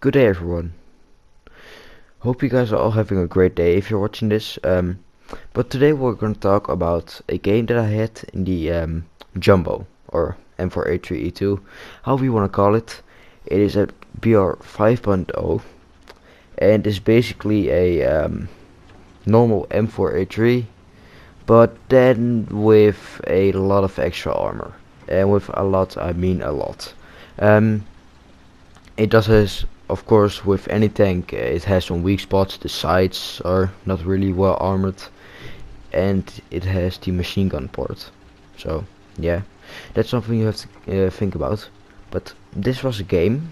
Good day, everyone. Hope you guys are all having a great day if you're watching this. But today we're going to talk about a game that I had in the Jumbo or M4A3E2, however you want to call it. It is a BR 5.0 and is basically a normal M4A3, but then with a lot of extra armor. And with a lot, I mean a lot. Um, It does has, of course, with any tank, it has some weak spots. The sides are not really well armored, and it has the machine gun port. So yeah, that's something you have to think about. But this was a game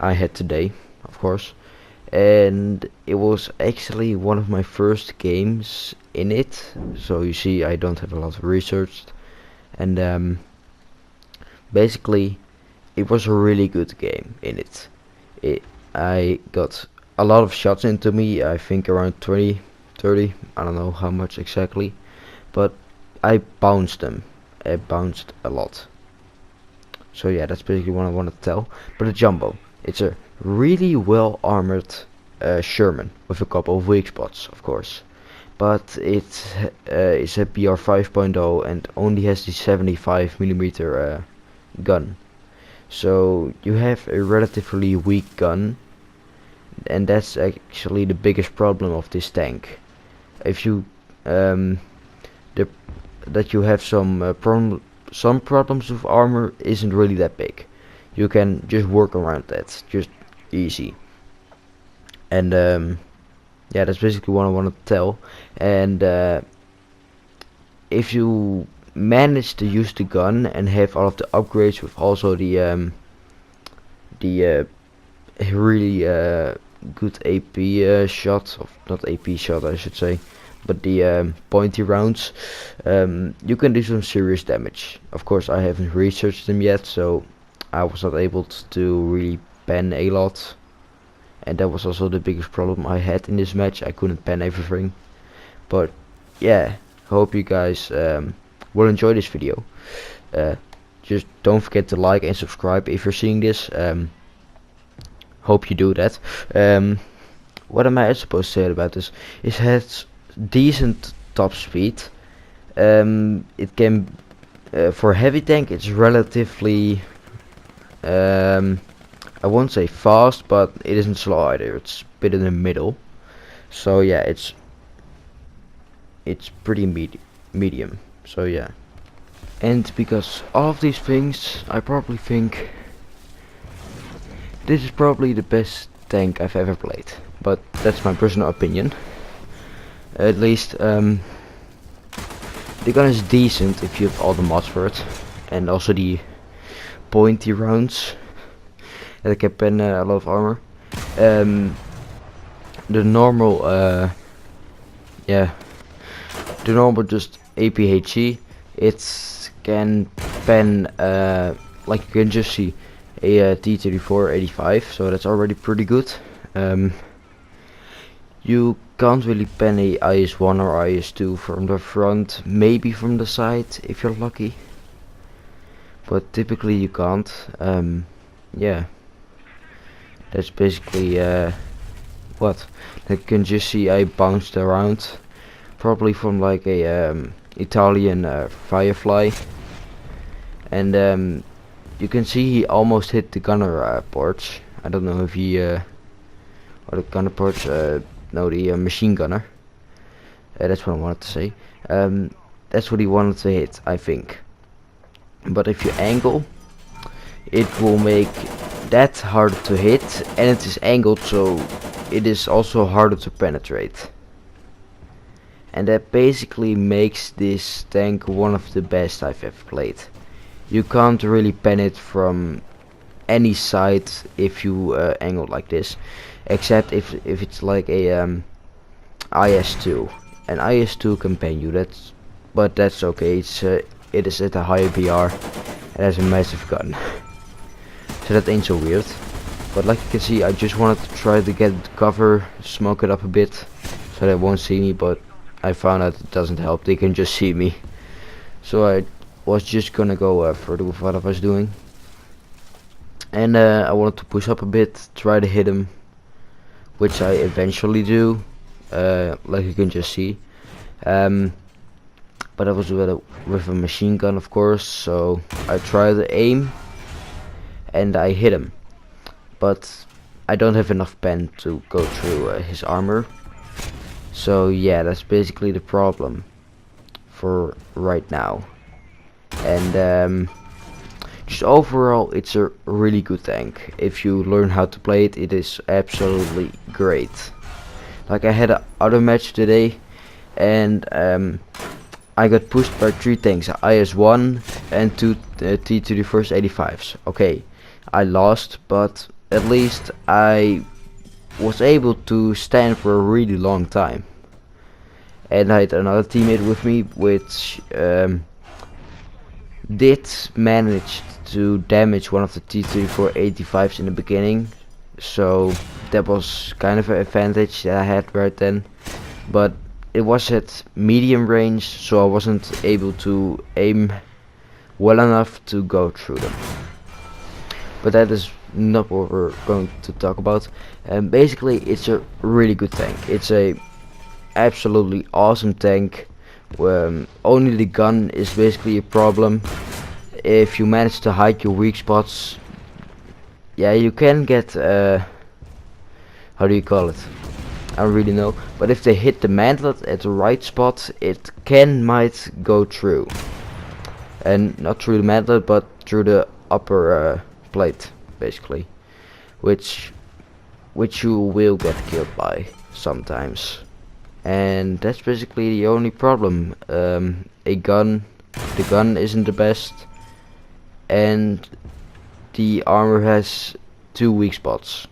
I had today, of course, and it was actually one of my first games in it. So you see, I don't have a lot of research, and basically it was a really good game in it. I got a lot of shots into me, I think around 20, 30, I don't know how much exactly, but I bounced them. I bounced a lot. So yeah, that's basically what I want to tell. But the Jumbo, it's a really well armored Sherman with a couple of weak spots, of course. But it is a BR 5.0 and only has the 75mm gun. So you have a relatively weak gun, and that's actually the biggest problem of this tank. If you the that you have some problems with armor isn't really that big. You can just work around that, just easy. And yeah, that's basically what I want to tell. And if you manage to use the gun and have all of the upgrades with also the really good AP shot, of not AP shot I should say, but the pointy rounds, you can do some serious damage. Of course, I haven't researched them yet, so I was not able to really pen a lot, and that was also the biggest problem I had in this match. I couldn't pen everything, but yeah, hope you guys will enjoy this video. Just don't forget to like and subscribe if you're seeing this. Hope you do that. What am I supposed to say about this? It has decent top speed. It can for a heavy tank it's relatively I won't say fast, but it isn't slow either. It's a bit in the middle. So yeah, it's pretty medium. So yeah. And because all of these things, I probably think this is probably the best tank I've ever played. But that's my personal opinion. At least the gun is decent if you have all the mods for it, and also the pointy rounds that can pen a lot of armor. The normal yeah, the normal just APHE, it can pen like you can just see a T-34-85, so that's already pretty good. You can't really pen a IS-1 or IS-2 from the front, maybe from the side if you're lucky, but typically you can't. Yeah, that's basically what. You can just see I bounced around, probably from like a Italian Firefly, and you can see he almost hit the gunner ports. I don't know if he or the gunner ports, no, the machine gunner. That's what I wanted to say. That's what he wanted to hit, I think. But if you angle, it will make that harder to hit, and it is angled, so it is also harder to penetrate. And that basically makes this tank one of the best I've ever played. You can't really pen it from any side if you angle like this, except if it's like a IS-2. An IS-2 can pen you, but that's okay. It is at a higher BR and has a massive gun, so that ain't so weird. But like you can see, I just wanted to try to get cover, smoke it up a bit, so they won't see me, but I found out it doesn't help. They can just see me. So I was just gonna go further with what I was doing. and I wanted to push up a bit, try to hit him, which I eventually do, like you can just see. But I was with a machine gun, of course, so I tried to aim and I hit him, but I don't have enough pen to go through his armor. So yeah, that's basically the problem for right now. And just overall, it's a really good tank. If you learn how to play it, it is absolutely great. Like, I had another match today, and I got pushed by 3 tanks, IS-1 and 2 T to the first 85s. Okay, I lost, but at least I was able to stand for a really long time. And I had another teammate with me, which did manage to damage one of the T-34 85s in the beginning, so that was kind of an advantage that I had right then. But it was at medium range, so I wasn't able to aim well enough to go through them. But that is not what we're going to talk about. Basically, it's a really good tank. It's a absolutely awesome tank. Only the gun is basically a problem. If you manage to hide your weak spots, yeah, you can get how do you call it? I don't really know. But if they hit the mantlet at the right spot, it might go through, and not through the mantlet, but through the upper plate, basically, which you will get killed by sometimes. And that's basically the only problem. The gun isn't the best, and the armor has 2 weak spots.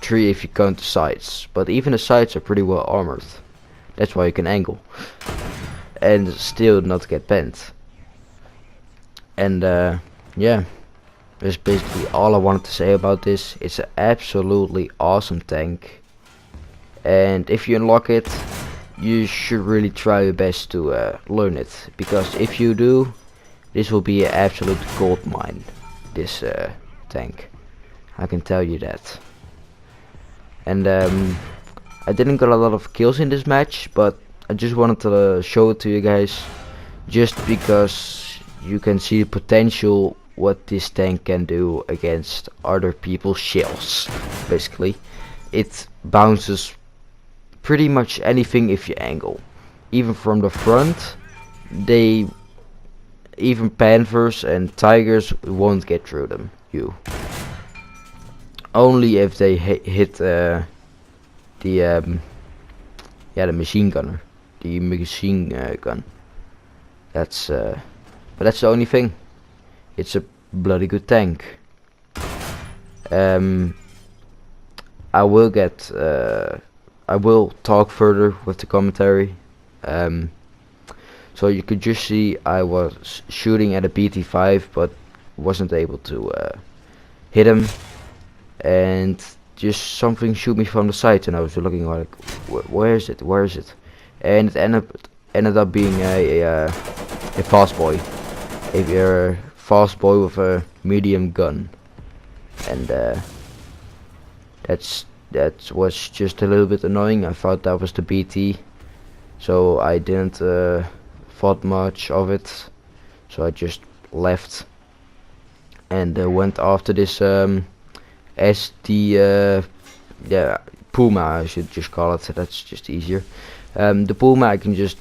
3 if you count the sides, but even the sides are pretty well armored. That's why you can angle and still not get bent. And yeah, that's basically all I wanted to say about this. It's an absolutely awesome tank, and if you unlock it, you should really try your best to learn it, because if you do, this will be an absolute gold mine, this tank, I can tell you that. And I didn't get a lot of kills in this match, but I just wanted to show it to you guys, just because you can see the potential what this tank can do against other people's shells. Basically, it bounces pretty much anything if you angle, even from the front. Even Panthers and Tigers won't get through them. Only if they hit the machine gunner, the machine gun. That's but that's the only thing. It's a bloody good tank. I will talk further with the commentary. So you could just see I was shooting at a BT5, but wasn't able to hit him, and just something shoot me from the side, and I was looking like, where is it, and it ended up being a fast boy, a fast boy with a medium gun, and that was just a little bit annoying. I thought that was the BT, so I didn't thought much of it, so I just left and went after this SD Puma, I should just call it, that's just easier. The Puma, I can just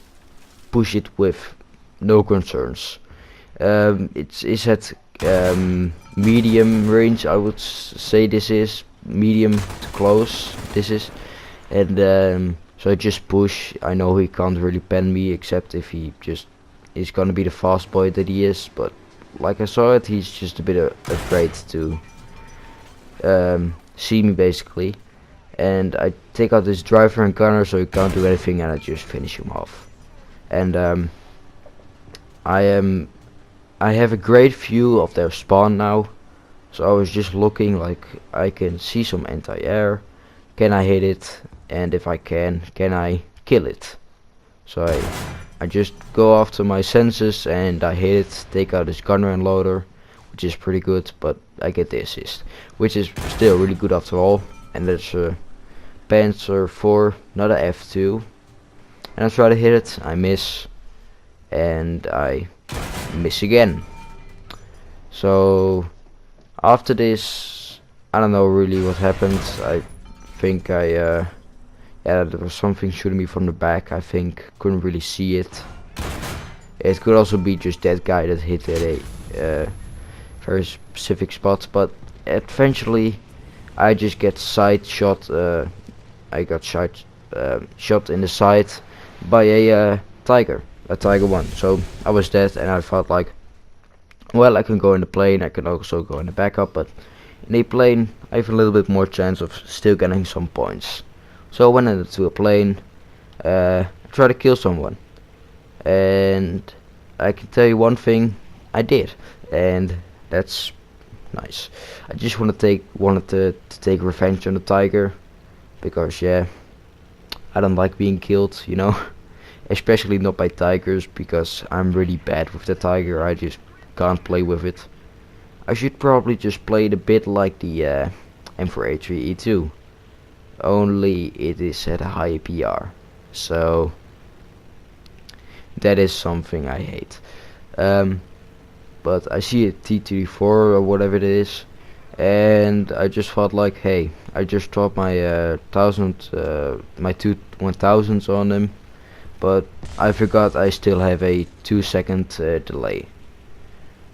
push it with no concerns. It's at medium range, I would say. This is medium to close, this is, and so I just push. I know he can't really pen me, except if he just is gonna be the fast boy that he is, but like I saw it, he's just a bit afraid to see me, basically. And I take out this driver and gunner, so he can't do anything, and I just finish him off. And I have a great view of their spawn now, so I was just looking, like, I can see some anti-air. Can I hit it? And if I can I kill it? So I just go after my senses and I hit it, take out this gunner and loader, which which is pretty good, but I get the assist, which is still really good after all. And that's a Panzer IV, not a F2. And I try to hit it, I miss, and I miss again. So after this, I don't know really what happened. I think yeah, there was something shooting me from the back. I think couldn't really see it. It could also be just that guy that hit at a very specific spot, but eventually I just get side shot. I got shot in the side by a Tiger 1. So I was dead, and I felt like, well, I can go in the plane, I can also go in the backup, but in a plane I have a little bit more chance of still getting some points. So I went into a plane, try to kill someone, and I can tell you one thing, I did, and that's nice. I just wanted to take revenge on the Tiger, because yeah, I don't like being killed, you know, especially not by tigers, because I'm really bad with the Tiger. I just can't play with it. I should probably just play it a bit like the M4A3E2, only it is at a high PR, so that is something I hate. But I see a T-34 or whatever it is, and I just felt like, hey, I just dropped my my two 1000s on him, but I forgot I still have a 2-second delay.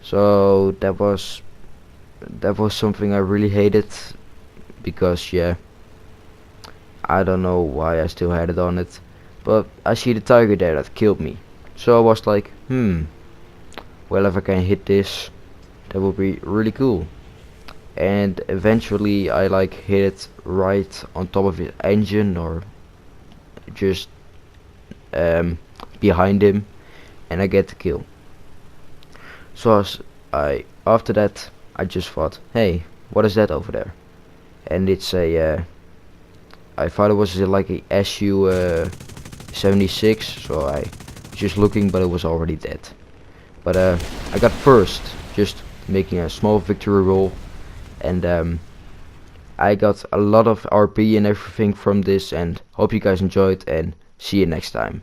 So that was something I really hated, because yeah, I don't know why I still had it on it, but I see the Tiger there that killed me. So I was like, well, if I can hit this, that would be really cool. And eventually I like hit it right on top of his engine, or just behind him, and I get the kill. So after that I just thought, hey, what is that over there? And it's a I thought it was like a SU 76, so I was just looking, but it was already dead. But I got first, just making a small victory roll, and I got a lot of RP and everything from this, and hope you guys enjoyed, and see you next time.